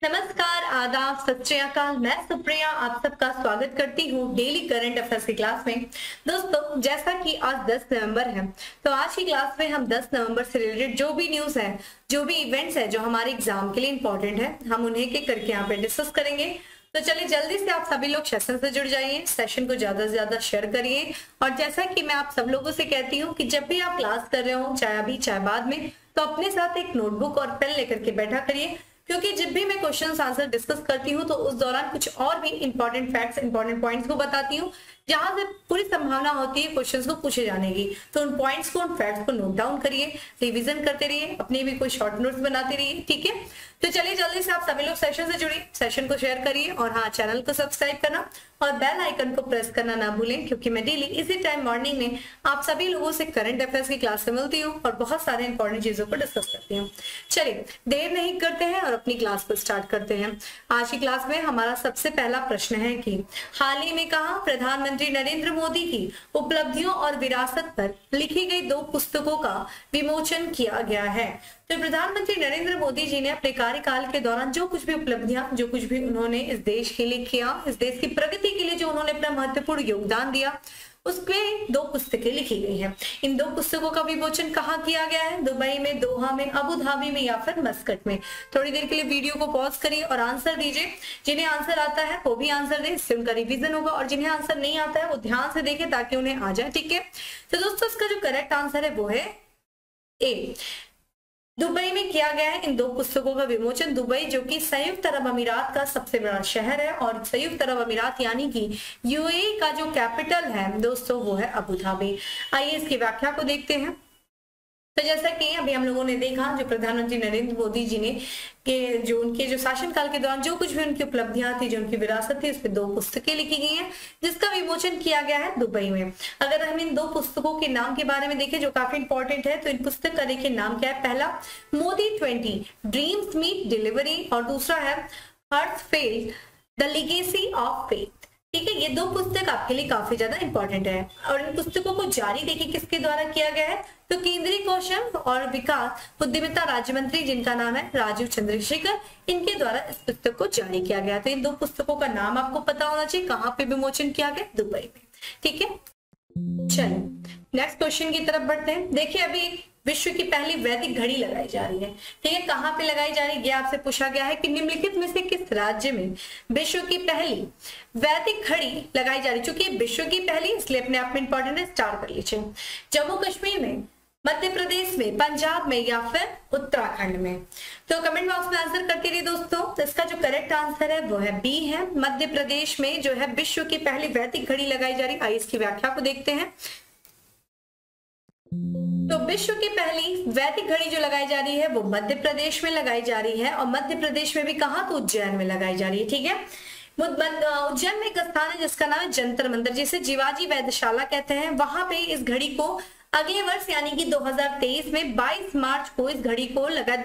नमस्कार, आदाब, सत श्री अकाल। मैं सुप्रिया आप सबका स्वागत करती हूँ डेली करंट अफेयर्स की क्लास में। दोस्तों, जैसा कि आज 10 नवंबर है, तो आज की क्लास में हम 10 नवंबर से रिलेटेड जो भी न्यूज है, जो भी इवेंट्स है जो हमारे एग्जाम के लिए इंपॉर्टेंट है, हम उन्हें के करके यहाँ पे डिस्कस करेंगे। तो चलिए जल्दी से आप सभी लोग सेशन से जुड़ जाइए, सेशन को ज्यादा से ज्यादा शेयर करिए। और जैसा कि मैं आप सब लोगों से कहती हूँ कि जब भी आप क्लास कर रहे हो, चाहे अभी चाहे बाद में, तो अपने साथ एक नोटबुक और पेन लेकर के बैठा करिए, क्योंकि जब भी मैं क्वेश्चन आंसर डिस्कस करती हूँ तो उस दौरान कुछ और भी इंपॉर्टेंट फैक्ट्स, इंपॉर्टेंट पॉइंट्स को बताती हूँ, जहां से पूरी संभावना होती है क्वेश्चंस को पूछे जाने की। तो उन पॉइंट्स को, उन फैक्ट्स को नोट डाउन करिए, रिवीजन करते रहिए, अपने भी कोई शॉर्ट नोट्स बनाते रहिए, ठीक है। तो चलिए जल्दी से आप सभी लोग सेशन से जुड़िए, सेशन को शेयर करिए और हाँ, चैनल को सब्सक्राइब करना और बेल आइकन को प्रेस करना ना भूलें, क्योंकि मैं डेली इसी टाइम मॉर्निंग में आप सभी लोगों से करंट अफेयर्स की क्लास में मिलती हूँ और बहुत सारे इंपॉर्टेंट चीजों को डिस्कस करती हूँ। चलिए देर नहीं करते हैं और अपनी क्लास को स्टार्ट करते हैं। आज की क्लास में हमारा सबसे पहला प्रश्न है कि हाल ही में कहा प्रधानमंत्री नरेंद्र मोदी की उपलब्धियों और विरासत पर लिखी गई 2 पुस्तकों का विमोचन किया गया है। तो प्रधानमंत्री नरेंद्र मोदी जी ने अपने कार्यकाल के दौरान जो कुछ भी उपलब्धियां, जो कुछ भी उन्होंने इस देश के लिए किया, इस देश की प्रगति के लिए जो उन्होंने अपना महत्वपूर्ण योगदान दिया, उसमें 2 पुस्तकें लिखी गई हैं। इन 2 पुस्तकों का विमोचन कहाँ किया गया है? दुबई में, दोहा में, अबू धाबी में या फिर मस्कट में। थोड़ी देर के लिए वीडियो को पॉज करिए और आंसर दीजिए। जिन्हें आंसर आता है वो भी आंसर दे, इससे उनका रिवीजन होगा, और जिन्हें आंसर नहीं आता है वो ध्यान से देखें ताकि उन्हें आ जाए, ठीक है। तो दोस्तों, इसका जो करेक्ट आंसर है वो है ए, दुबई में किया गया है इन 2 पुस्तकों का विमोचन। दुबई जो कि संयुक्त अरब अमीरात का सबसे बड़ा शहर है, और संयुक्त अरब अमीरात यानी कि यूएई का जो कैपिटल है दोस्तों वो है अबू धाबी। आइए इसकी व्याख्या को देखते हैं। तो जैसा कि अभी हम लोगों ने देखा, जो प्रधानमंत्री नरेंद्र मोदी जी ने के जो उनके जो शासनकाल के दौरान जो कुछ भी उनकी उपलब्धियां थी, जो उनकी विरासत थी, उस पर 2 पुस्तकें लिखी गई हैं, जिसका विमोचन किया गया है दुबई में। अगर हम इन 2 पुस्तकों के नाम के बारे में देखें जो काफी इंपॉर्टेंट है, तो इन पुस्तक का देखिए नाम क्या है। पहला मोदी 20 ड्रीम्स मीट डिलीवरी, और दूसरा है हर्ट्सफेल्ड द लीगेसी ऑफ फेथ। ठीक है, ये 2 पुस्तक आपके लिए काफी ज्यादा इंपॉर्टेंट है। और इन पुस्तकों को जारी देखिए किसके द्वारा किया गया है, तो केंद्रीय कौशल और विकास उद्यमिता राज्य मंत्री, जिनका नाम है राजीव चंद्रशेखर, इनके द्वारा इस पुस्तक को जारी किया गया। तो इन 2 पुस्तकों का नाम आपको पता होना चाहिए, कहाँ पे विमोचन किया गया, दुबई में, ठीक है। चलिए नेक्स्ट क्वेश्चन की तरफ बढ़ते हैं। देखिए, अभी विश्व की पहली वैदिक घड़ी लगाई जा रही है, ठीक है। कहाँ पे लगाई जा रही है, ये आपसे पूछा गया है कि निम्नलिखित में से किस राज्य में विश्व की पहली वैदिक घड़ी लगाई जा रही है। चूंकि विश्व की पहली इसलिए अपने आप में इंपॉर्टेंट है, स्टार कर लीजिए। जम्मू कश्मीर में, मध्य प्रदेश में, पंजाब में या फिर उत्तराखंड में। तो कमेंट बॉक्स में आंसर करके रहिए दोस्तों। तो इसका जो करेक्ट आंसर है वो है बी है, मध्य प्रदेश में जो है विश्व की पहली वैदिक घड़ी लगाई जा रही है। आइए इसकी व्याख्या को देखते हैं। तो विश्व की पहली वैदिक घड़ी जो लगाई जा रही है वो मध्य प्रदेश में लगाई जा रही है, और मध्य प्रदेश में भी कहाँ, तो उज्जैन में लगाई जा रही है, ठीक है। उज्जैन में एक स्थान है जिसका नाम है जंतर मंतर, जिसे जीवाजी वेधशाला कहते हैं। वहां पे इस घड़ी को अगले वर्ष यानी कि 2023 में 22 मार्च को इस घड़ी को लगाया,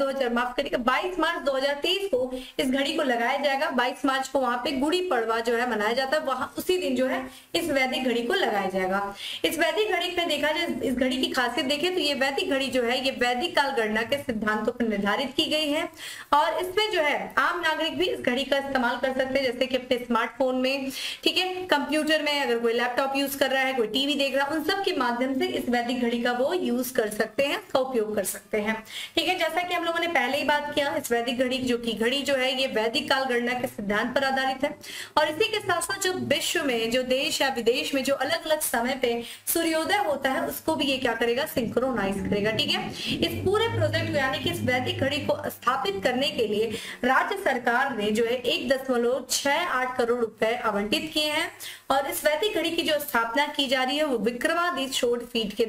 22 मार्च 2023 को इस घड़ी को लगाया जाएगा। 22 मार्च को वहां पे गुड़ी पड़वा जो है मनाया जाता है, वहां उसी दिन जो है इस वैदिक घड़ी को लगाया जाएगा। इस वैदिक घड़ी में देखा जाए, इस घड़ी की खासियत देखें तो ये वैदिक घड़ी जो है ये वैदिक काल गणना के सिद्धांतों पर निर्धारित की गई है, और इसमें जो है आम नागरिक भी इस घड़ी का इस्तेमाल कर सकते हैं, जैसे कि अपने स्मार्टफोन में, ठीक है, कंप्यूटर में, अगर कोई लैपटॉप यूज कर रहा है, कोई टीवी देख रहा है, उन सब के माध्यम से इस वैदिक घड़ी का वो यूज कर सकते हैं, उसका उपयोग कर सकते हैं, ठीक है। जैसा कि हम लोगों ने पहले ही बात किया, इस वैदिक घड़ी जो है ये वैदिक काल गणना के सिद्धांत पर आधारित है। और इसी के साथ साथ जो विश्व में, जो देश या विदेश में जो अलग अलग समय पे सूर्योदय होता है, उसको भी ये क्या करेगा, सिंक्रोनाइज करेगा, ठीक है। इस पूरे प्रोजेक्ट को यानी कि इस वैदिक घड़ी को स्थापित करने के लिए राज्य सरकार ने जो है 1.68 करोड़ रुपए आवंटित किए हैं, और इस वैदिक घड़ी की जो स्थापना की जा रही है वो विक्रमादित्य शोध पीठ के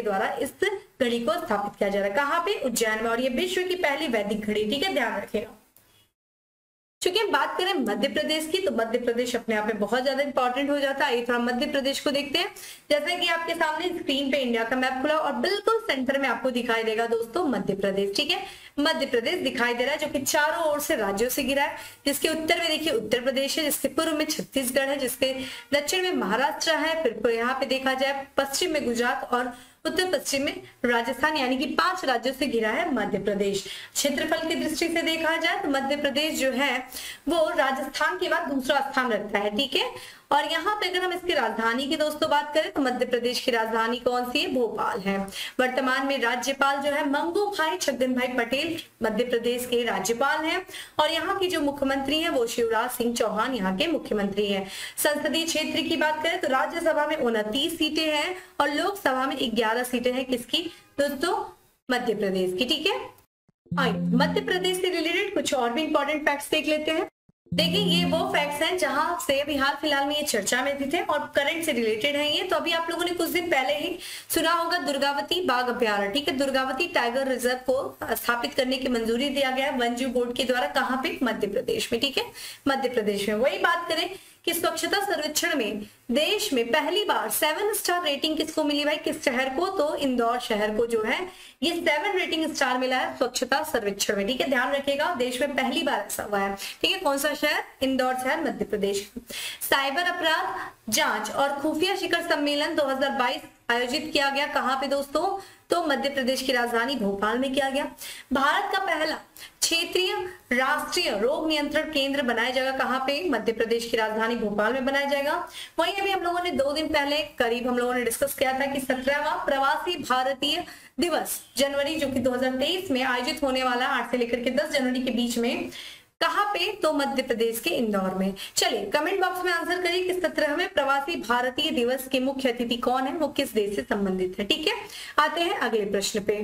द्वारा इस घड़ी को स्थापित किया जा रहा है। कहाँ पे, उज्जैन में, और ये विश्व की पहली वैदिक घड़ी, ठीक है, ध्यान रखिएगा। चूंकि हम बात करें मध्य प्रदेश की, तो मध्य प्रदेश अपने आप में बहुत ज्यादा इंपॉर्टेंट हो जाता है। थोड़ा मध्य प्रदेश को देखते हैं। जैसे कि आपके सामने स्क्रीन पे इंडिया का मैप खुला और बिल्कुल सेंटर में आपको दिखाई देगा दोस्तों मध्य प्रदेश, ठीक है। मध्य प्रदेश दिखाई दे रहा है, जो कि चारों ओर से राज्यों से घिरा है। जिसके उत्तर में देखिए उत्तर प्रदेश है, जिसके पूर्व में छत्तीसगढ़ है, जिसके दक्षिण में महाराष्ट्र है, फिर यहाँ पे देखा जाए पश्चिम में गुजरात, और उत्तर पश्चिम में राजस्थान, यानी कि 5 राज्यों से घिरा है मध्य प्रदेश। क्षेत्रफल की दृष्टि से देखा जाए तो मध्य प्रदेश जो है वो राजस्थान के बाद दूसरा स्थान रखता है, ठीक है। और यहाँ पे अगर हम इसकी राजधानी की दोस्तों बात करें तो मध्य प्रदेश की राजधानी कौन सी है? भोपाल है। वर्तमान में राज्यपाल जो है मंगू भाई छगन भाई पटेल मध्य प्रदेश के राज्यपाल हैं, और यहाँ की जो मुख्यमंत्री है वो शिवराज सिंह चौहान यहाँ के मुख्यमंत्री हैं। संसदीय क्षेत्र की बात करें तो राज्यसभा में 29 सीटें हैं और लोकसभा में 11 सीटें हैं। किसकी दोस्तों? मध्य प्रदेश की, ठीक है। मध्य प्रदेश से रिलेटेड कुछ और भी इंपॉर्टेंट फैक्ट्स देख लेते हैं। देखिए ये वो फैक्ट्स हैं जहां से अभी हाल फिलहाल में ये चर्चा में भी थे और करंट से रिलेटेड है ये। तो अभी आप लोगों ने कुछ दिन पहले ही सुना होगा दुर्गावती बाघ अभ्यारण्य, ठीक है। दुर्गावती टाइगर रिजर्व को स्थापित करने की मंजूरी दिया गया है वन जीव बोर्ड के द्वारा। कहाँ पे? मध्य प्रदेश में, ठीक है, मध्य प्रदेश में। वही बात करें कि स्वच्छता सर्वेक्षण में देश में पहली बार 7 स्टार रेटिंग किसको मिली भाई? किस शहर को? तो इंदौर शहर को जो है ये 7 रेटिंग स्टार मिला है स्वच्छता सर्वेक्षण में, ठीक है। ध्यान रखिएगा देश में पहली बार ऐसा हुआ है, ठीक है। कौन सा शहर? इंदौर शहर, मध्य प्रदेश। साइबर अपराध जांच और खुफिया शिखर सम्मेलन 2022 आयोजित किया गया। कहाँ पे दोस्तों? तो मध्य प्रदेश की राजधानी भोपाल में किया गया। भारत का पहला क्षेत्रीय राष्ट्रीय रोग नियंत्रण केंद्र बनाया जाएगा। कहाँ पे? मध्य प्रदेश की राजधानी भोपाल में बनाया जाएगा। वहीं अभी हम लोगों ने 2 दिन पहले करीब हम लोगों ने डिस्कस किया था कि 17वां प्रवासी भारतीय दिवस जनवरी जो कि 2023 में आयोजित होने वाला 8 से लेकर के 10 जनवरी के बीच में, कहाँ पे? तो मध्य प्रदेश के इंदौर में। चलिए कमेंट बॉक्स में आंसर करिए कि 17वें प्रवासी भारतीय दिवस के मुख्य अतिथि कौन है, वो किस देश से संबंधित है, ठीक है। आते हैं अगले प्रश्न पे।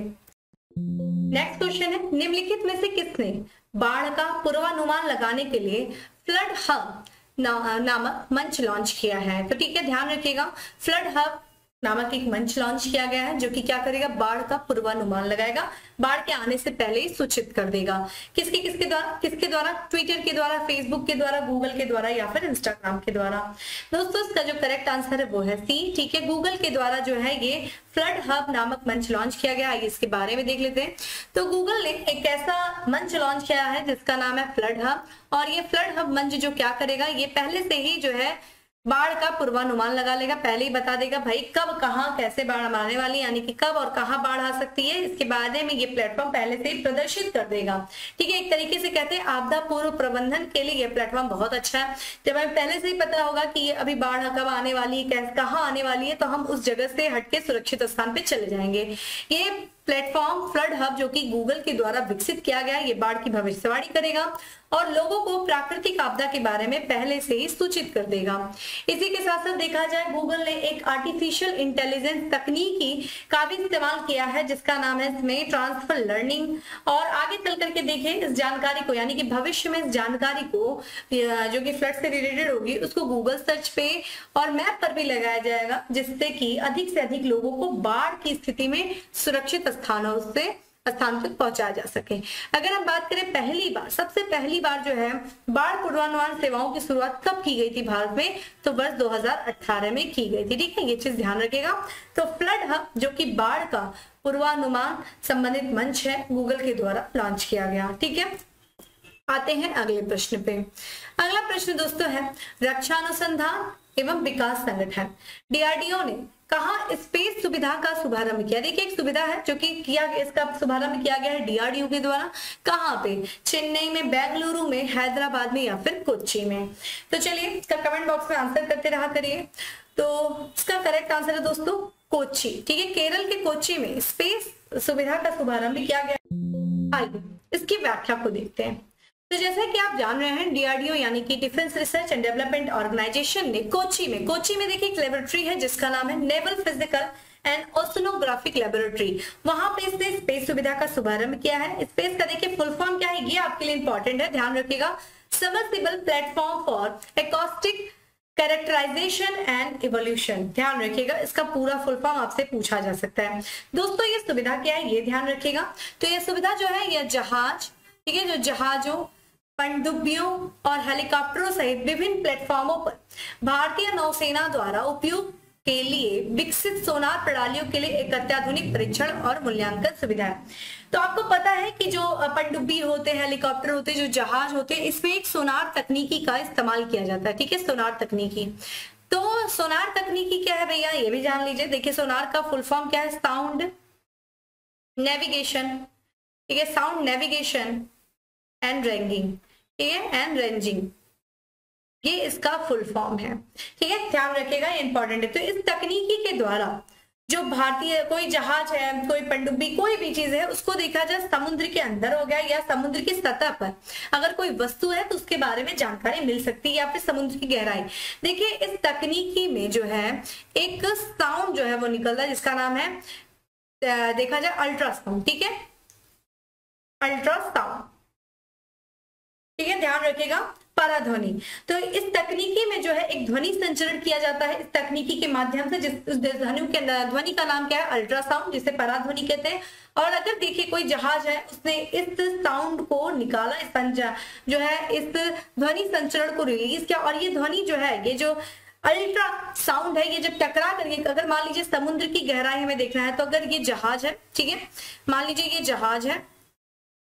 नेक्स्ट क्वेश्चन है निम्नलिखित में से किसने बाढ़ का पूर्वानुमान लगाने के लिए फ्लड हब नामक मंच लॉन्च किया है? तो ठीक है, ध्यान रखिएगा ट्विटर हब नामक एक मंच लॉन्च किया गया है जो कि क्या करेगा? बाढ़ का पूर्वानुमान लगाएगा, बाढ़ के आने से पहले ही सूचित कर देगा। किसके द्वारा? ट्विटर के द्वारा, फेसबुक के द्वारा, गूगल के द्वारा या फिर इंस्टाग्राम के द्वारा। दोस्तों इसका जो करेक्ट आंसर है वो है सी, ठीक है। गूगल के द्वारा जो है ये फ्लड हब नामक मंच लॉन्च किया गया। आइए इसके बारे में देख लेते हैं। तो गूगल ने एक ऐसा मंच लॉन्च किया है जिसका नाम है फ्लड हब, और ये फ्लड हब मंच जो क्या करेगा? ये पहले से ही जो है बाढ़ का पूर्वानुमान लगा लेगा, पहले ही बता देगा भाई कब कहाँ कैसे बाढ़ आने वाली, यानी कि कब और कहाँ बाढ़ आ सकती है। इसके बारे में ये प्लेटफॉर्म पहले से ही प्रदर्शित कर देगा, ठीक है। एक तरीके से कहते हैं आपदा पूर्व प्रबंधन के लिए ये प्लेटफॉर्म बहुत अच्छा है। जब हमें पहले से ही पता होगा कि ये अभी बाढ़ कब आने वाली है, कहाँ आने वाली है, तो हम उस जगह से हटके सुरक्षित स्थान पे चले जाएंगे। ये प्लेटफॉर्म फ्लड हब जो कि गूगल के द्वारा विकसित किया गया है, ये बाढ़ की भविष्यवाणी करेगा और लोगों को प्राकृतिक आपदा के बारे में पहले से ही सूचित कर देगा। इसी के साथ साथ देखा जाए गूगल ने एक आर्टिफिशियल इंटेलिजेंस तकनीकी का भी इस्तेमाल किया है जिसका नाम है इसमें ट्रांसफर लर्निंग। और आगे चल करके देखें इस जानकारी को, यानी कि भविष्य में इस जानकारी को जो कि फ्लड से रिलेटेड होगी उसको गूगल सर्च पे और मैप पर भी लगाया जाएगा, जिससे कि अधिक से अधिक लोगों को बाढ़ की स्थिति में सुरक्षित स्थानों से स्थान तक पहुंचाया जा सके। अगर हम बात करें पहली बार, सबसे पहली बार जो है बाढ़ पूर्वानुमान सेवाओं की शुरुआत कब की गई थी भारत में? तो वर्ष 2018 में की गई थी, ठीक है। ये चीज ध्यान रखिएगा। तो फ्लड हब जो कि बाढ़ का पूर्वानुमान संबंधित मंच है गूगल के द्वारा लॉन्च किया गया, ठीक है। आते हैं अगले प्रश्न पे। अगला प्रश्न दोस्तों है रक्षा अनुसंधान एवं विकास संगठन DRDO ने कहा स्पेस सुविधा का शुभारंभ किया? देखिए एक सुविधा है जो कि इसका शुभारंभ किया गया है DRDO के द्वारा। कहाँ पे? चेन्नई में, बेंगलुरु में, हैदराबाद में या फिर कोच्चि में। तो चलिए इसका कमेंट बॉक्स में आंसर करते रहा करिए। तो इसका करेक्ट आंसर है दोस्तों कोच्चि, ठीक है। केरल के कोच्चि में स्पेस सुविधा का शुभारंभ किया गया। आइए इसकी व्याख्या को देखते हैं। तो जैसा कि आप जान रहे हैं DRDO यानी कि defence research and development organisation ने कोच्चि में देखिए एक लेबोरेटरी है जिसका नाम है naval physical and oceanographic laboratory. वहां पे इसने स्पेस सुविधा का शुभारंभ किया है। स्पेस का देखिए फुल फॉर्म क्या है, ये आपके लिए इंपॉर्टेंट है, ध्यान रखिएगा। Submersible platform for acoustic characterisation and evolution. ध्यान रखिएगा, इसका पूरा फुल फॉर्म आपसे पूछा जा सकता है। दोस्तों ये सुविधा क्या है ये ध्यान रखिएगा। तो ये सुविधा जो है यह जहाज, ठीक है, जो जहाजों, पनडुब्बियों और हेलीकॉप्टरों सहित विभिन्न प्लेटफॉर्मों पर भारतीय नौसेना द्वारा उपयोग के लिए विकसित सोनार प्रणालियों के लिए एक अत्याधुनिक परीक्षण और मूल्यांकन सुविधा है। तो आपको पता है कि जो पनडुब्बी होते हैं, हेलीकॉप्टर होते हैं, जो जहाज होते हैं, इसमें एक सोनार तकनीकी का इस्तेमाल किया जाता है, ठीक है, सोनार तकनीकी। तो सोनार तकनीकी क्या है भैया, ये भी जान लीजिए। देखिए सोनार का फुल फॉर्म क्या है, साउंड नेविगेशन, ठीक है, साउंड नेविगेशन एंड रेंजिंग, ठीक है, एंड रेंजिंग, ये इसका फुल फॉर्म है, ठीक है, ध्यान रखिएगा, ये इंपॉर्टेंट है। तो इस तकनीकी के द्वारा जो भारतीय कोई जहाज है, कोई पनडुब्बी, कोई भी चीज है, उसको देखा जाए समुद्र के अंदर हो गया या समुद्र की सतह पर अगर कोई वस्तु है तो उसके बारे में जानकारी मिल सकती है, या फिर समुद्र की गहराई। देखिए इस तकनीकी में जो है एक साउंड जो है वो निकलता है जिसका नाम है, देखा जाए अल्ट्रासाउंड, ठीक है, अल्ट्रासाउंड, ठीक है, ध्यान रखिएगा, पराध्वनि। तो इस तकनीकी में जो है एक ध्वनि संचरण किया जाता है इस तकनीकी के माध्यम से, जिस ध्वनि का नाम क्या है, अल्ट्रासाउंड, जिसे पराध्वनि कहते हैं। और अगर देखिए कोई जहाज है, उसने इस साउंड को निकाला, इस जो है इस ध्वनि संचरण को रिलीज किया, और ये ध्वनि जो है, ये जो अल्ट्रा साउंड है, ये जब टकरा करके, अगर मान लीजिए समुद्र की गहराई हमें देखना है, तो अगर ये जहाज है, ठीक है, मान लीजिए ये जहाज है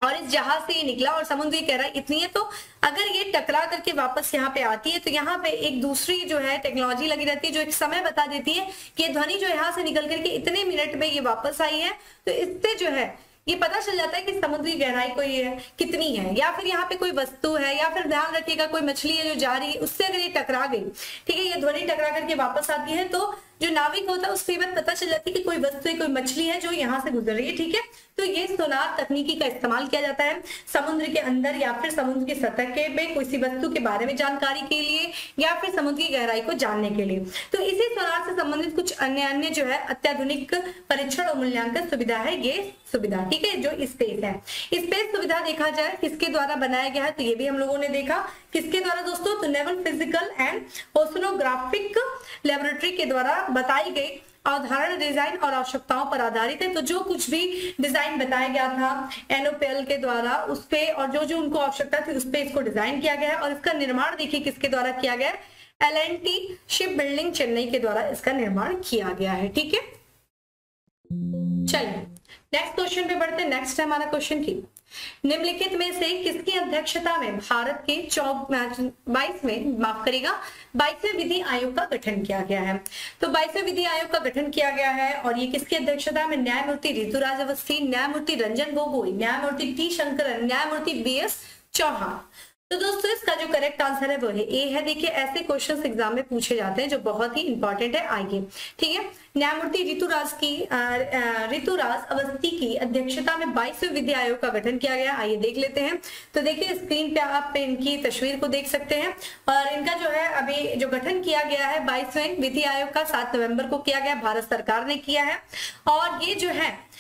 और इस जहाज से ये निकला और समुद्र की गहराई इतनी है, तो अगर ये टकरा करके वापस यहाँ पे आती है तो यहाँ पे एक दूसरी जो है टेक्नोलॉजी लगी रहती है जो एक समय बता देती है कि ध्वनि जो यहाँ से निकल करके इतने मिनट में ये वापस आई है। तो इससे जो है ये पता चल जाता है कि समुद्री गहराई कोई है कितनी है, या फिर यहाँ पे कोई वस्तु है, या फिर ध्यान रखिएगा कोई मछली है जो जा रही है, उससे अगर ये टकरा गई, ठीक है, ये ध्वनि टकरा करके वापस आती है, तो जो नाविक होता है उसकी बात पता चल जाती है कि कोई वस्तु है, कोई मछली है जो यहाँ से गुजर रही है, ठीक है। तो ये सोनार तकनीकी का इस्तेमाल किया जाता है समुद्र के अंदर या फिर समुद्र की सतह के में किसी वस्तु के बारे में जानकारी के लिए, या फिर समुद्र की गहराई को जानने के लिए। तो इसी सोनार से संबंधित कुछ अन्य जो है अत्याधुनिक परीक्षण और मूल्यांकन सुविधा है, ये सुविधा, ठीक है, जो स्पेस है। स्पेस सुविधा देखा जाए किसके द्वारा बनाया गया है, तो ये भी हम लोगों ने देखा, किसके द्वारा दोस्तों, तो naval physical and oceanographic laboratory के द्वारा बताई गई अवधारणा, डिजाइन और आवश्यकताओं पर आधारित है। तो जो कुछ भी डिजाइन बताया गया था NOPL के द्वारा उस पे, और जो जो उनको आवश्यकता थी उस पे इसको डिजाइन किया गया है। और इसका निर्माण देखिए किसके द्वारा किया गया है, L&T शिप बिल्डिंग चेन्नई के द्वारा इसका निर्माण किया गया है, ठीक है। चलिए नेक्स्ट क्वेश्चन पे बढ़ते हैं। नेक्स्ट है हमारा क्वेश्चन की, निम्नलिखित में से किसकी अध्यक्षता में भारत के 22वें विधि आयोग का गठन किया गया है। तो 22वें विधि आयोग का गठन किया गया है, और ये किसकी अध्यक्षता में, न्यायमूर्ति ऋतुराज अवस्थी, न्यायमूर्ति रंजन गोगोई, न्यायमूर्ति T शंकरन, न्यायमूर्ति BS चौहान। तो दोस्तों इसका जो करेक्ट आंसर है वो है ए है। देखिए ऐसे क्वेश्चंस एग्जाम में पूछे जाते हैं जो बहुत ही इंपॉर्टेंट है, आइए, ठीक है। न्यायमूर्ति ऋतुराज अवस्थी की अध्यक्षता में 22वें विधि आयोग का गठन किया गया, आइए देख लेते हैं। तो देखिए स्क्रीन पे आप इनकी तस्वीर को देख सकते हैं, और इनका जो है अभी जो गठन किया गया है 22वें विधि आयोग का 7 नवंबर को किया गया, भारत सरकार ने किया है। और ये जो है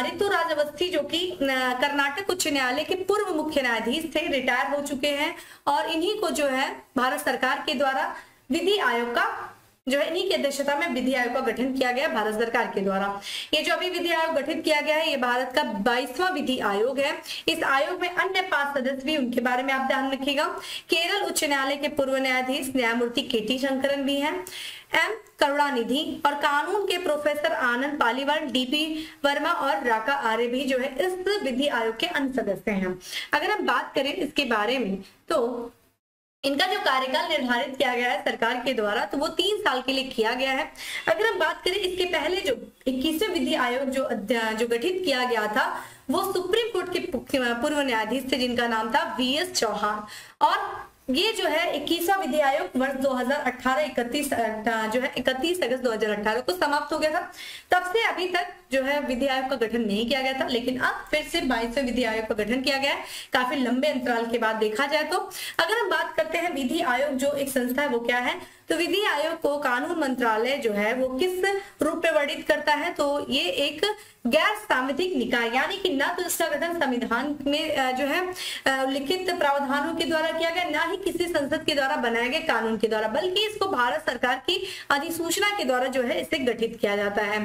ऋतुराज अवस्थी जो कि कर्नाटक उच्च न्यायालय के पूर्व मुख्य न्यायाधीश थे, रिटायर हो चुके हैं, और इन्हीं को जो है भारत सरकार के द्वारा विधि आयोग का जो है, इन्हीं की अध्यक्षता में विधि आयोग का गठन किया गया भारत सरकार के द्वारा। ये जो अभी विधि आयोग गठित किया गया है ये भारत का 22वां विधि आयोग है। इस आयोग में अन्य 5 सदस्य भी, उनके बारे में आप ध्यान रखिएगा। केरल उच्च न्यायालय के पूर्व न्यायाधीश न्यायमूर्ति KT शंकरन भी हैं, M करुणानिधि, और कानून के प्रोफेसर आनंद पालीवाल, DP वर्मा और राका आर्य भी जो है इस विधि आयोग के अन्य सदस्य हैं। अगर हम बात करें इसके बारे में तो इनका जो कार्यकाल निर्धारित किया गया है सरकार के द्वारा तो वो 3 साल के लिए किया गया है। अगर हम बात करें इसके पहले जो 21वें विधि आयोग जो गठित किया गया था वो सुप्रीम कोर्ट के पूर्व न्यायाधीश थे जिनका नाम था VS चौहान, और ये जो है 21वां विधि आयोग वर्ष 2018 31 अगस्त 2018 को समाप्त हो गया था। तब से अभी तक जो है विधि आयोग का गठन नहीं किया गया था, लेकिन अब फिर से 22वें विधि आयोग का गठन किया गया है काफी लंबे अंतराल के बाद देखा जाए तो। अगर हम बात करते हैं विधि आयोग जो एक संस्था है वो क्या है, तो विधि आयोग को कानून मंत्रालय जो है वो किस रूप में वर्णित करता है, तो ये एक गैर सांविधिक निकाय, यानी कि ना तो इसका गठन संविधान में जो है लिखित प्रावधानों के द्वारा किया गया, ना ही किसी संसद के द्वारा बनाए गए कानून के द्वारा, बल्कि इसको भारत सरकार की अधिसूचना के द्वारा जो है इसे गठित किया जाता है।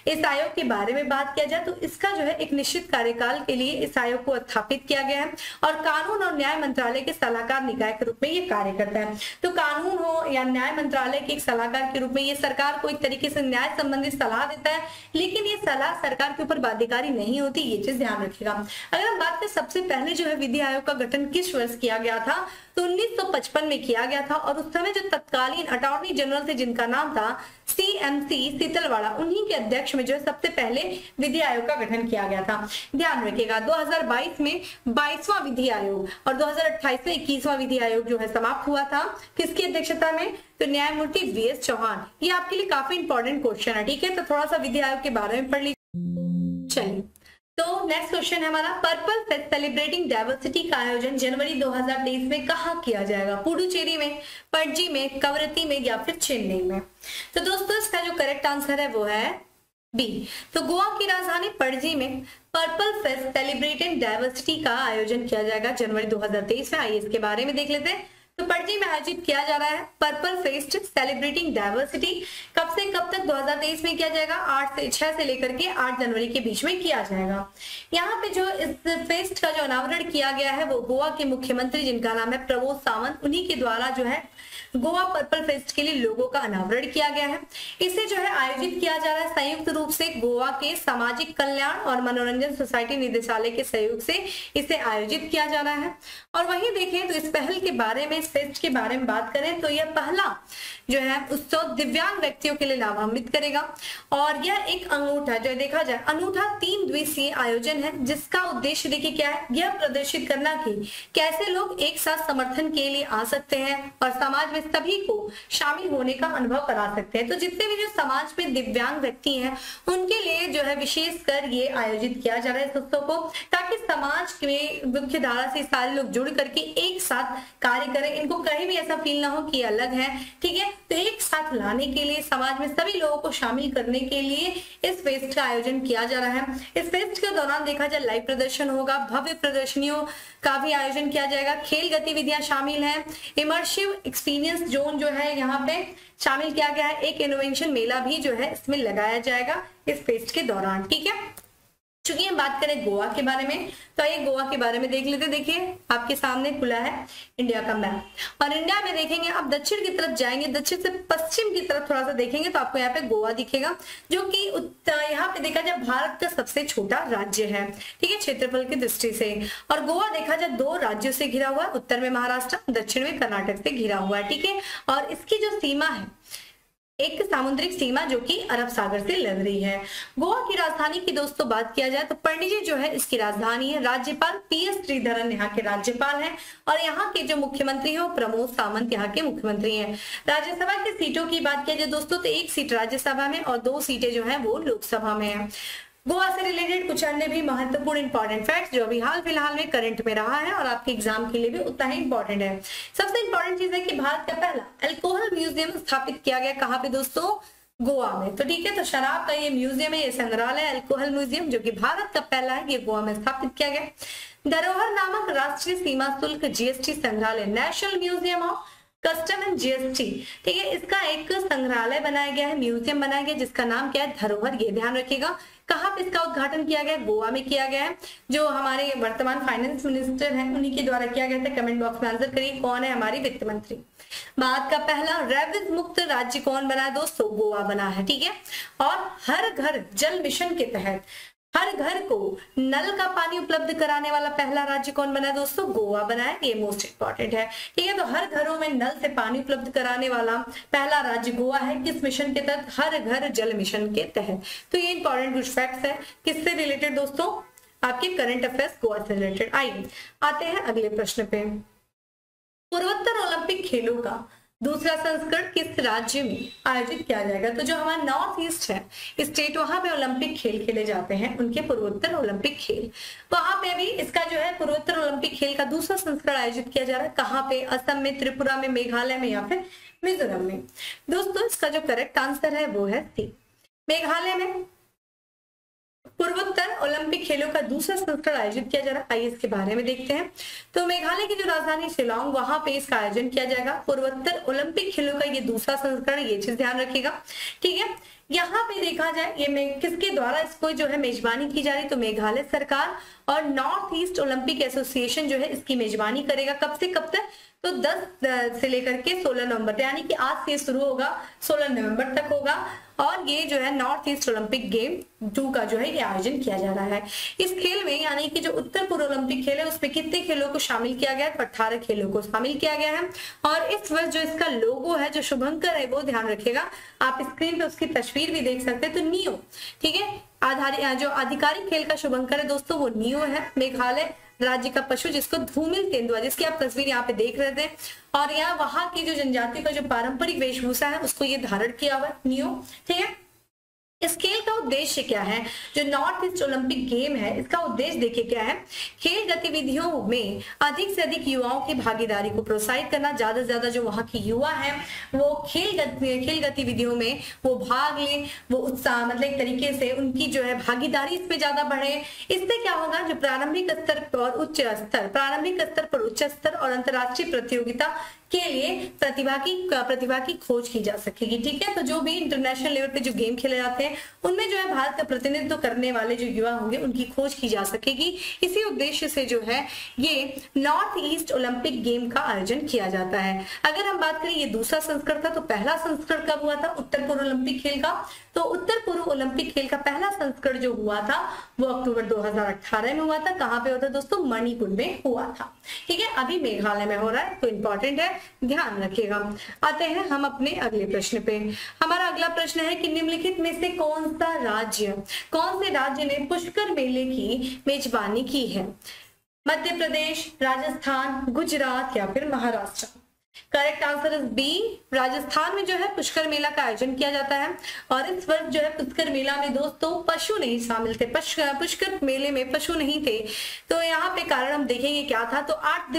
इस आयोग के बारे में बात किया जाए तो इसका जो है एक निश्चित कार्यकाल के लिए इस आयोग को स्थापित किया गया है और कानून और न्याय मंत्रालय के सलाहकार निकाय के रूप में ये कार्य करता है। तो कानून हो या न्याय मंत्रालय के एक सलाहकार के रूप में ये सरकार को एक तरीके से न्याय संबंधी सलाह देता है, लेकिन ये सलाह सरकार के ऊपर बाध्यकारी नहीं होती, ये चीज ध्यान रखिएगा। अगर हम बात करें सबसे पहले जो है विधि आयोग का गठन किस वर्ष किया गया था, तो 1955 में किया गया था और उस समय जो तत्कालीन अटॉर्नी जनरल थे जिनका नाम था CMC सीतलवाड़ा, उन्हीं के अध्यक्ष में जो है सबसे पहले विधि आयोग का गठन किया गया था। ध्यान रखिएगा 2022 में 22वां विधि आयोग और 2028 में 21वां विधि आयोग जो है समाप्त हुआ था। किसकी अध्यक्षता में, तो न्यायमूर्ति VS चौहान। ये आपके लिए काफी इंपॉर्टेंट क्वेश्चन है, ठीक है, तो थोड़ा सा विधि आयोग के बारे में पढ़ लीजिए। चलिए, तो नेक्स्ट क्वेश्चन है हमारा, पर्पल फेस्ट सेलिब्रेटिंग डाइवर्सिटी का आयोजन जनवरी 2023 में कहाँ किया जाएगा? पुडुचेरी में, पणजी में, कवरत्ती में या फिर चेन्नई में? तो दोस्तों इसका जो करेक्ट आंसर है वो है बी। तो गोवा की राजधानी पणजी में पर्पल फेस्ट सेलिब्रेटिंग डाइवर्सिटी का आयोजन किया जाएगा जनवरी 2023 में। आइए इसके बारे में देख लेते हैं। तो पणजी में आयोजित किया जा रहा है पर्पल फेस्ट सेलिब्रेटिंग डाइवर्सिटी। कब से कब तक 2023 में किया जाएगा? 6 से लेकर के 8 जनवरी के बीच में किया जाएगा। यहाँ पे जो इस फेस्ट का जो अनावरण किया गया है वो गोवा के मुख्यमंत्री जिनका नाम है प्रमोद सावंत, उन्हीं के द्वारा जो है गोवा पर्पल फेस्ट के लिए लोगों का अनावरण किया गया है। इसे जो है आयोजित किया जा रहा है संयुक्त रूप से गोवा के सामाजिक कल्याण और मनोरंजन सोसाइटी निदेशालय के सहयोग से इसे आयोजित किया जा रहा है। और वहीं देखें तो इस पहल के बारे में, इस फेस्ट के बारे में बात करें तो यह पहला जो है उत्सव दिव्यांग व्यक्तियों के लिए लाभान्वित करेगा और यह एक अनूठा, जो देखा जाए अनूठा 3 दिवसीय आयोजन है जिसका उद्देश्य देखिए क्या है, यह प्रदर्शित करना कि कैसे लोग एक साथ समर्थन के लिए आ सकते हैं और समाज में सभी को शामिल होने का अनुभव करा सकते हैं। तो जितने भी जो समाज में दिव्यांग व्यक्ति हैं उनके लिए जो है विशेषकर ये आयोजित किया जा रहा है इस उत्सव को, ताकि समाज के मुख्य धारा से सारे लोग जुड़ करके एक साथ कार्य करें, इनको कहीं भी ऐसा फील ना हो कि अलग है, ठीक है। तो एक साथ लाने के लिए, समाज में सभी लोगों को शामिल करने के लिए इस फेस्ट का आयोजन किया जा रहा है। इस फेस्ट के दौरान देखा जाए लाइव प्रदर्शन होगा, भव्य प्रदर्शनियों का भी आयोजन किया जाएगा, खेल गतिविधियां शामिल हैं, इमर्सिव एक्सपीरियंस जोन जो है यहाँ पे शामिल किया गया है, एक इनोवेशन मेला भी जो है इसमें लगाया जाएगा इस फेस्ट के दौरान, ठीक है। चूंकि हम बात करें गोवा के बारे में तो ये गोवा के बारे में देख लेते। देखिए आपके सामने खुला है इंडिया का मैप और इंडिया में देखेंगे आप दक्षिण की तरफ जाएंगे, दक्षिण से पश्चिम की तरफ थोड़ा सा देखेंगे तो आपको यहाँ पे गोवा दिखेगा, जो कि यहाँ पे देखा जाए भारत का सबसे छोटा राज्य है, ठीक है, क्षेत्रफल की दृष्टि से। और गोवा देखा जाए 2 राज्यों से घिरा हुआ है, उत्तर में महाराष्ट्र, दक्षिण में कर्नाटक से घिरा हुआ है, ठीक है। और इसकी जो सीमा है एक सामुद्रिक सीमा जो कि अरब सागर से लग रही है। गोवा की राजधानी की दोस्तों बात किया जाए तो पणजी जो है इसकी राजधानी है। राज्यपाल PS श्रीधरन यहाँ के राज्यपाल हैं और यहाँ के जो मुख्यमंत्री है वो प्रमोद सावंत यहाँ के मुख्यमंत्री हैं। राज्यसभा की सीटों की बात किया जाए दोस्तों तो 1 सीट राज्यसभा में और 2 सीटें जो है वो लोकसभा में है। गोवा से रिलेटेड कुछ अन्य भी महत्वपूर्ण इंपॉर्टेंट फैक्ट्स जो अभी हाल फिलहाल में करंट में रहा है और आपके एग्जाम के लिए भी उतना ही इंपॉर्टेंट है। सबसे इंपॉर्टेंट चीज है कि भारत का पहला अल्कोहल म्यूजियम स्थापित किया गया कहाँ पे दोस्तों? गोवा में। तो ठीक है, तो शराब का ये म्यूजियम है, ये संग्रहालय अल्कोहल म्यूजियम जो कि भारत का पहला है, ये गोवा में स्थापित किया गया। धरोहर नामक राष्ट्रीय सीमा शुल्क GST संग्रहालय, national museum of custom and GST, ठीक है, इसका एक संग्रहालय बनाया गया है, म्यूजियम बनाया गया जिसका नाम क्या है? धरोहर। ये ध्यान रखिएगा। कहाँ पे इसका उद्घाटन किया गया? गोवा में किया गया है। जो हमारे वर्तमान फाइनेंस मिनिस्टर हैं उन्हीं के द्वारा किया गया था। कमेंट बॉक्स में आंसर करिए कौन है हमारी वित्त मंत्री। भारत का पहला रेबिज मुक्त राज्य कौन बना है दोस्तों? गोवा बना है, ठीक है। और हर घर जल मिशन के तहत हर घर को नल का पानी उपलब्ध कराने वाला पहला राज्य कौन बना है दोस्तों? गोवा बना है। ये मोस्ट इंपॉर्टेंट है, ठीक है। तो हर घरों में नल से पानी उपलब्ध कराने वाला पहला राज्य गोवा है। किस मिशन के तहत? हर घर जल मिशन के तहत। तो ये इंपॉर्टेंट कुछ फैक्ट्स है किससे रिलेटेड दोस्तों? आपके करंट अफेयर्स गोवा से रिलेटेड। आइए आते हैं अगले प्रश्न पे। पूर्वोत्तर ओलंपिक खेलों का दूसरा संस्करण किस राज्य में आयोजित किया जाएगा? तो जो हमारा नॉर्थ ईस्ट है स्टेट, वहां पे ओलंपिक खेल खेले जाते हैं, उनके पूर्वोत्तर ओलंपिक खेल, वहां पे भी इसका जो है पूर्वोत्तर ओलंपिक खेल का दूसरा संस्करण आयोजित किया जा रहा है। कहाँ पे? असम में, त्रिपुरा में, मेघालय में या फिर मिजोरम में। दोस्तों इसका जो करेक्ट आंसर है वो है सी, मेघालय में पूर्वोत्तर ओलंपिक खेलों का दूसरा संस्करण आयोजित किया जा रहा है। आइए इसके बारे में देखते हैं। तो मेघालय की जो राजधानी शिलांग, वहां पे इसका आयोजन किया जाएगा। पूर्वोत्तर ओलंपिक खेलों का ये दूसरा संस्करण, ये चीज ध्यान रखिएगा, ठीक है। यहाँ पे देखा जाए ये किसके द्वारा इसको जो है मेजबानी की जा रही, तो मेघालय सरकार और नॉर्थ ईस्ट ओलंपिक एसोसिएशन जो है इसकी मेजबानी करेगा। कब से कब तक, तो 10 से लेकर के 16 नवंबर, यानी कि आज से शुरू होगा, 16 नवंबर तक होगा। और ये जो है नॉर्थ ईस्ट ओलंपिक गेम 2 का जो है ये आयोजन किया जा रहा है। इस खेल में यानी कि जो उत्तर पूर्व ओलंपिक खेल है उसमें कितने खेलों को शामिल किया गया है, 18 खेलों को शामिल किया गया है। और इस वर्ष जो इसका लोगो है, जो शुभंकर है, वो ध्यान रखिएगा, आप स्क्रीन पे उसकी तस्वीर भी देख सकते हैं, तो नियो, ठीक है, जो आधिकारिक खेल का शुभंकर है दोस्तों वो नियो है, मेघालय राज्य का पशु जिसको धूमिल तेंदुआ, जिसकी आप तस्वीर यहाँ पे देख रहे थे। और यहाँ वहां की जो जनजाति का जो पारंपरिक वेशभूषा है उसको ये धारण किया हुआ है, नियो, ठीक है। इस खेल का उद्देश्य क्या है, जो नॉर्थ ईस्ट ओलंपिक गेम है इसका उद्देश्य देखिए क्या है, खेल गतिविधियों में अधिक से अधिक युवाओं की भागीदारी को प्रोत्साहित करना। ज्यादा से ज्यादा जो वहां के युवा हैं वो खेल गतिविधियों में वो भाग लें, वो उत्साह मतलब एक तरीके से उनकी जो है भागीदारी इसमें ज्यादा बढ़े। इससे क्या होगा, जो प्रारंभिक स्तर पर उच्च स्तर और अंतर्राष्ट्रीय प्रतियोगिता के लिए प्रतिभा की खोज की जा सकेगी, ठीक है। तो जो भी इंटरनेशनल लेवल पे जो गेम खेले जाते हैं उनमें जो है भारत का प्रतिनिधित्व करने वाले जो युवा होंगे उनकी खोज की जा सकेगी। इसी उद्देश्य से जो है ये नॉर्थ ईस्ट ओलंपिक गेम का आयोजन किया जाता है। अगर हम बात करें ये दूसरा संस्करण था, तो पहला संस्करण कब हुआ था, उत्तर पूर्व ओलंपिक खेल का। तो उत्तर पूर्व ओलंपिक खेल का पहला संस्करण जो हुआ था वो अक्टूबर 2018 में हुआ था। कहां पे हुआ था दोस्तों, मणिपुर में हुआ था, ठीक है। अभी मेघालय में हो रहा है, तो इंपॉर्टेंट है, ध्यान रखिएगा। आते हैं हम अपने अगले प्रश्न पे। हमारा अगला प्रश्न है कि निम्नलिखित में से कौन से राज्य ने पुष्कर मेले की मेजबानी की है, मध्य प्रदेश, राजस्थान, गुजरात या फिर Maharashtra. Correct answer is B, Rajasthan में जो है पुष्कर मेला का आयोजन किया जाता है। और इस वर्ष जो है पुष्कर मेला में दोस्तों पशु नहीं शामिल थे, पुष्कर मेले में पशु नहीं थे। तो यहाँ पे कारण हम देखेंगे क्या था, तो 8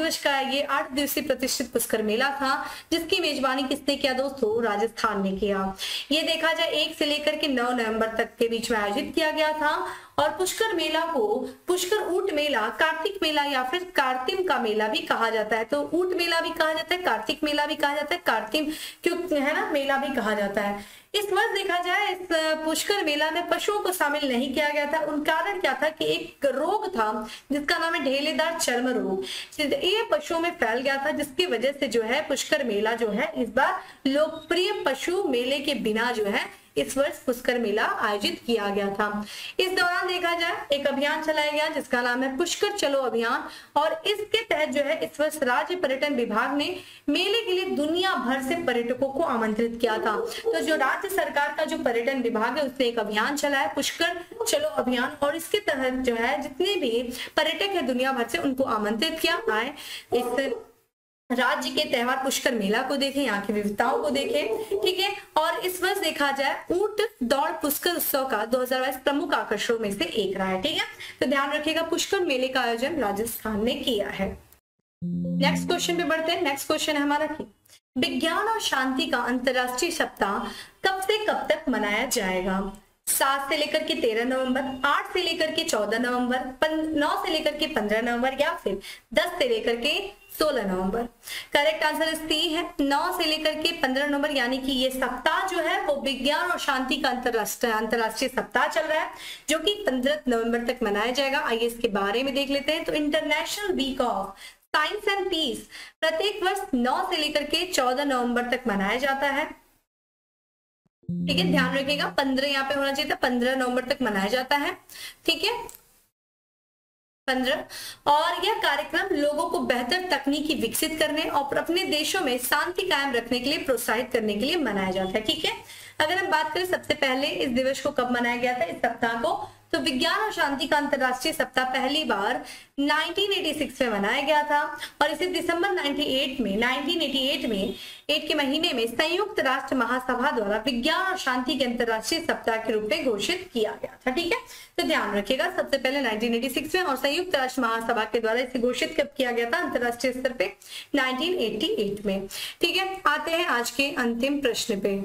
दिवसीय प्रतिष्ठित पुष्कर मेला था जिसकी मेजबानी किसने किया दोस्तों, राजस्थान ने किया। ये देखा जाए 1 से लेकर के 9 नवंबर तक के बीच में आयोजित किया गया था। और पुष्कर मेला को पुष्कर ऊंट मेला, कार्तिक मेला या फिर कार्तिम का मेला भी कहा जाता है। तो ऊंट मेला भी कहा जाता है, कार्तिक मेला भी कहा जाता है, कार्तिम क्यों है ना मेला भी कहा जाता है। इस वर्ष देखा जाए इस पुष्कर मेला में पशुओं को शामिल नहीं किया गया था। उन कारण क्या था कि एक रोग था जिसका नाम है ढेलेदार चर्म रोग, ये पशुओं में फैल गया था, जिसकी वजह से जो है पुष्कर मेला जो है इस बार लोकप्रिय पशु मेले के बिना जो है इस वर्ष पुष्कर मेला आयोजित किया गया था। इस दौरान देखा जाए एक अभियान चलाया गया जिसका नाम है पुष्कर चलो अभियान। और इसके तहत जो है इस वर्ष राज्य पर्यटन विभाग ने मेले के लिए दुनिया भर से पर्यटकों को आमंत्रित किया था। तो जो राज्य सरकार का जो पर्यटन विभाग है उसने एक अभियान चलाया पुष्कर चलो अभियान, और इसके तहत जो है जितने भी पर्यटक है दुनिया भर से उनको आमंत्रित किया आए इस राज्य के त्योहार पुष्कर मेला को देखें, यहाँ की विविधताओं को देखें, ठीक है। और इस वर्ष देखा जाए ऊंट दौड़ पुष्कर उत्सव का 2022 प्रमुख आकर्षणों में से एक रहा है, ठीक है। तो ध्यान रखिएगा पुष्कर मेले का आयोजन राजस्थान ने किया है। नेक्स्ट क्वेश्चन पे बढ़ते हैं। नेक्स्ट क्वेश्चन है हमारा कि विज्ञान और शांति का अंतरराष्ट्रीय सप्ताह कब से कब तक मनाया जाएगा। 7 से लेकर के 13 नवंबर, 8 से लेकर के 14 नवंबर, 9 से लेकर के 15 नवंबर या फिर 10 से लेकर के 16 नवंबर। करेक्ट आंसर सी है 9 से लेकर के 15 नवंबर, यानी कि ये सप्ताह जो है वो विज्ञान और शांति का अंतरराष्ट्रीय सप्ताह चल रहा है जो कि 15 नवंबर तक मनाया जाएगा। आइए इसके बारे में देख लेते हैं। तो international week of science and peace प्रत्येक वर्ष 9 से लेकर के 14 नवंबर तक मनाया जाता है, ठीक है। ध्यान रखिएगा 15 यहाँ पे होना चाहिए था, 15 नवंबर तक मनाया जाता है, ठीक है, 15। और यह कार्यक्रम लोगों को बेहतर तकनीकी विकसित करने और अपने देशों में शांति कायम रखने के लिए प्रोत्साहित करने के लिए मनाया जाता है, ठीक है। अगर हम बात करें सबसे पहले इस दिवस को कब मनाया गया था, इस सप्ताह को, तो विज्ञान और शांति का अंतरराष्ट्रीय सप्ताह पहली बार 1986 में मनाया गया था। और इसे दिसंबर 1988 में 8 के महीने में संयुक्त राष्ट्र महासभा द्वारा विज्ञान और शांति के अंतरराष्ट्रीय सप्ताह के रूप में घोषित किया गया था, ठीक है। तो ध्यान रखिएगा सबसे पहले 1986 में, और संयुक्त राष्ट्र महासभा के द्वारा इसे घोषित कब किया गया था अंतरराष्ट्रीय स्तर पे, 1988 में, ठीक है। आते हैं आज के अंतिम प्रश्न पे।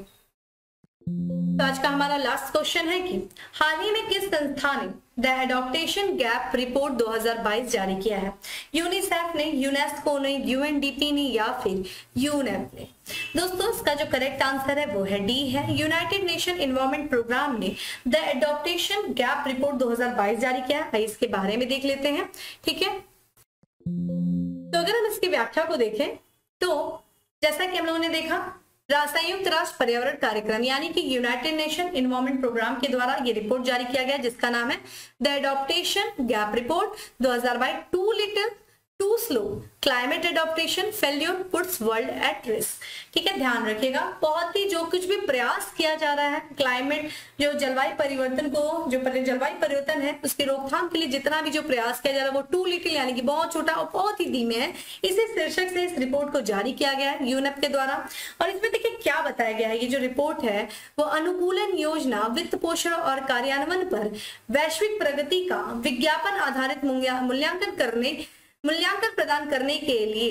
तो आज का हमारा लास्ट क्वेश्चन है कि हाल ही में किस संस्था ने द एडॉप्टेशन गैप रिपोर्ट 2022 जारी किया है। यूनिसेफ ने, यूनेस्को ने, यूएनडीपी ने या फिर यूनेप ने। दोस्तों इसका जो करेक्ट आंसर है वो है डी है। यूनाइटेड नेशन एनवायरमेंट प्रोग्राम ने द एडॉप्टेशन गैप रिपोर्ट 2022 जारी किया है। इसके बारे में देख लेते हैं, ठीक है। तो अगर हम इसकी व्याख्या को देखें तो जैसा कि हम लोगों ने देखा, संयुक्त राष्ट्र पर्यावरण कार्यक्रम यानी कि यूनाइटेड नेशन एनवायरमेंट प्रोग्राम के द्वारा ये रिपोर्ट जारी किया गया जिसका नाम है the adaptation gap report 2022 too little too slow climate adaptation failure puts world at risk. ठीक है, ध्यान रखिएगा, बहुत ही जो कुछ भी प्रयास किया जा रहा है क्लाइमेट जो जलवायु परिवर्तन को, जो जलवायु परिवर्तन है उसकी रोकथाम के लिए जितना भी जो प्रयास किया जा रहा है वो टू लिटिल यानी कि बहुत छोटा और बहुत ही धीमे है। इसी शीर्षक से इस रिपोर्ट को जारी किया गया है यूनेप के द्वारा। और इसमें देखिए क्या बताया गया है, ये जो रिपोर्ट है वो अनुकूलन योजना, वित्त पोषण और कार्यान्वयन पर वैश्विक प्रगति का विज्ञापन आधारित मूल्यांकन प्रदान करने के लिए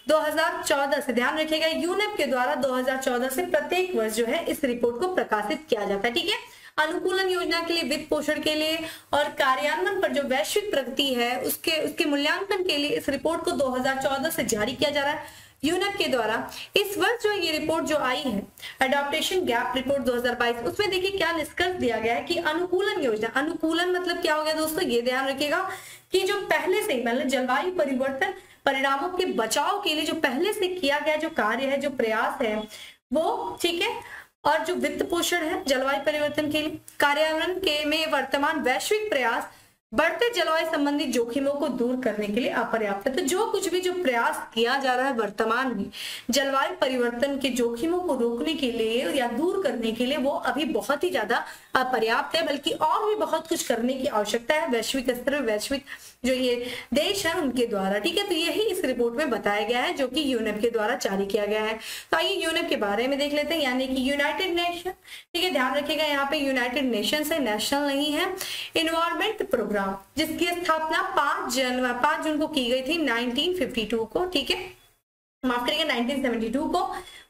2014 से, ध्यान रखिएगा, यूनेप के द्वारा 2014 से प्रत्येक वर्ष जो है इस रिपोर्ट को प्रकाशित किया जाता है। ठीक है, अनुकूलन योजना के लिए, वित्त पोषण के लिए और कार्यान्वयन पर जो वैश्विक प्रगति है उसके मूल्यांकन के लिए इस रिपोर्ट को 2014 से जारी किया जा रहा है यूनेप के द्वारा। इस वर्ष जो ये रिपोर्ट जो आई है एडॉप्टेशन गैप रिपोर्ट 2022, उसमें देखिए क्या निष्कर्ष दिया गया है कि अनुकूलन योजना, अनुकूलन मतलब क्या हो गया दोस्तों, ये ध्यान रखिएगा कि जो पहले से मतलब जलवायु परिवर्तन परिणामों के बचाव के लिए जो पहले से किया गया जो कार्य है, जो प्रयास है वो, ठीक है, और जो वित्त पोषण है जलवायु परिवर्तन के लिए कार्यान्वयन के में वर्तमान वैश्विक प्रयास बढ़ते जलवायु संबंधी जोखिमों को दूर करने के लिए अपर्याप्त है। तो जो कुछ भी जो प्रयास किया जा रहा है वर्तमान में जलवायु परिवर्तन के जोखिमों को रोकने के लिए या दूर करने के लिए वो अभी बहुत ही ज्यादा अपर्याप्त है, बल्कि और भी बहुत कुछ करने की आवश्यकता है वैश्विक स्तर पर, वैश्विक जो ये देश है उनके द्वारा। ठीक है, तो यही इस रिपोर्ट में बताया गया है जो कि यूनेप के द्वारा जारी किया गया है। तो आइए यूनेप के बारे में देख लेते हैं, यानी कि यूनाइटेड नेशन, ठीक है, ध्यान रखिएगा यहाँ पे यूनाइटेड नेशन है, नेशनल नहीं है, एनवायरमेंट प्रोग्राम जिसकी स्थापना 5 जून को की गई थी 1952 को, ठीक है, माफ करिएगा 1972 को।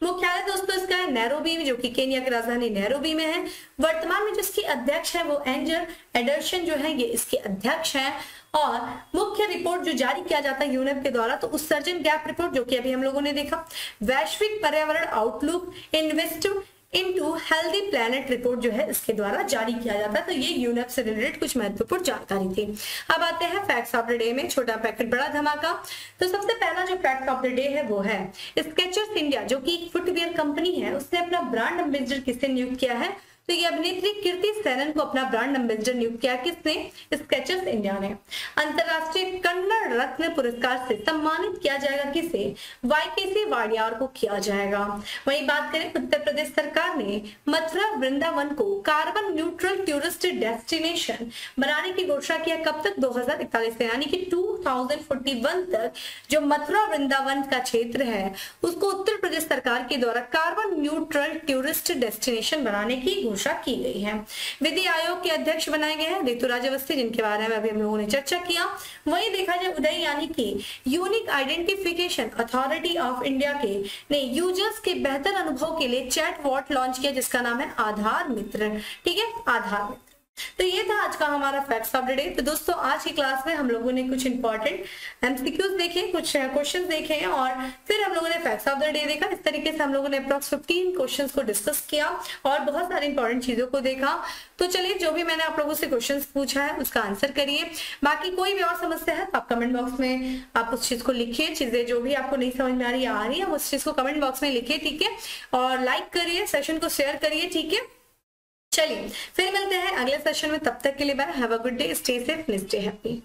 मुख्यालय दोस्तों इसका है नैरोबी में, जो कि केन्या की राजधानी नैरोबी में है। वर्तमान में जिसकी अध्यक्ष है वो एंजल एडर्सन जो है ये इसके अध्यक्ष हैं। और मुख्य रिपोर्ट जो जारी किया जाता है यूनेप के द्वारा तो उत्सर्जन गैप रिपोर्ट, जो कि अभी हम लोगों ने देखा, वैश्विक पर्यावरण outlook, invest into healthy planet report जो है इसके द्वारा जारी किया जाता है। तो ये यूनेप से रिलेटेड कुछ महत्वपूर्ण जानकारी थी। अब आते हैं फैक्ट्स ऑफ द डे में, छोटा पैकेट बड़ा धमाका। तो सबसे पहला जो फैक्ट ऑफ द डे है वो है स्केचर्स इंडिया, जो कि एक फुटवियर कंपनी है, उसने अपना ब्रांड एम्बेसडर किससे नियुक्त किया है, तो ये अभिनेत्री कीर्ति सेनन को अपना ब्रांड एम्बेसडर नियुक्त किया। किसने, स्केचर्स इंडिया ने। अंतरराष्ट्रीय कन्नड़ रत्न पुरस्कार से सम्मानित किया जाएगा किसे, वाईकेसी वाडियार को किया जाएगा। वहीं बात करें उत्तर प्रदेश सरकार ने मथुरा वृंदावन को कार्बन न्यूट्रल टूरिस्ट डेस्टिनेशन बनाने की घोषणा किया। कब तक, 2041 यानी कि 2041 तक जो मथुरा वृंदावन का क्षेत्र है उसको उत्तर प्रदेश सरकार के द्वारा कार्बन न्यूट्रल टूरिस्ट डेस्टिनेशन बनाने की घोषणा की गई है। विधि आयोग के अध्यक्ष बनाए गए हैं ऋतुराज अवस्थी, जिनके बारे में अभी हम लोगों ने चर्चा किया। वहीं देखा जाए उदय यानी कि unique identification authority of India के ने यूजर्स के बेहतर अनुभव के लिए चैट बॉट लॉन्च किया जिसका नाम है आधार मित्र। ठीक है, आधार मित्र। तो ये था आज का हमारा फैक्ट्स ऑफ द डे। तो दोस्तों आज की क्लास में हम लोगों ने कुछ इंपॉर्टेंट एमसीक्यूज देखे, कुछ क्वेश्चंस देखे हैं और फिर हम लोगों ने फैक्ट्स ऑफ द डे देखा। इस तरीके से हम लोगों ने अप्रॉक्स 15 क्वेश्चंस को डिस्कस किया और बहुत सारी इंपॉर्टेंट चीजों को देखा। तो चलिए, जो भी मैंने आप लोगों से क्वेश्चंस पूछा है उसका आंसर करिए। बाकी कोई भी और समस्या है तो आप कमेंट बॉक्स में आप उस चीज को लिखिए, चीजें जो भी आपको नहीं समझ में आ रही है उस चीज को कमेंट बॉक्स में लिखिए, ठीक है, और लाइक करिए, सेशन को शेयर करिए, ठीक है। चलिए फिर मिलते हैं अगले सेशन में, तब तक के लिए bye, have a good day, stay safe, stay happy.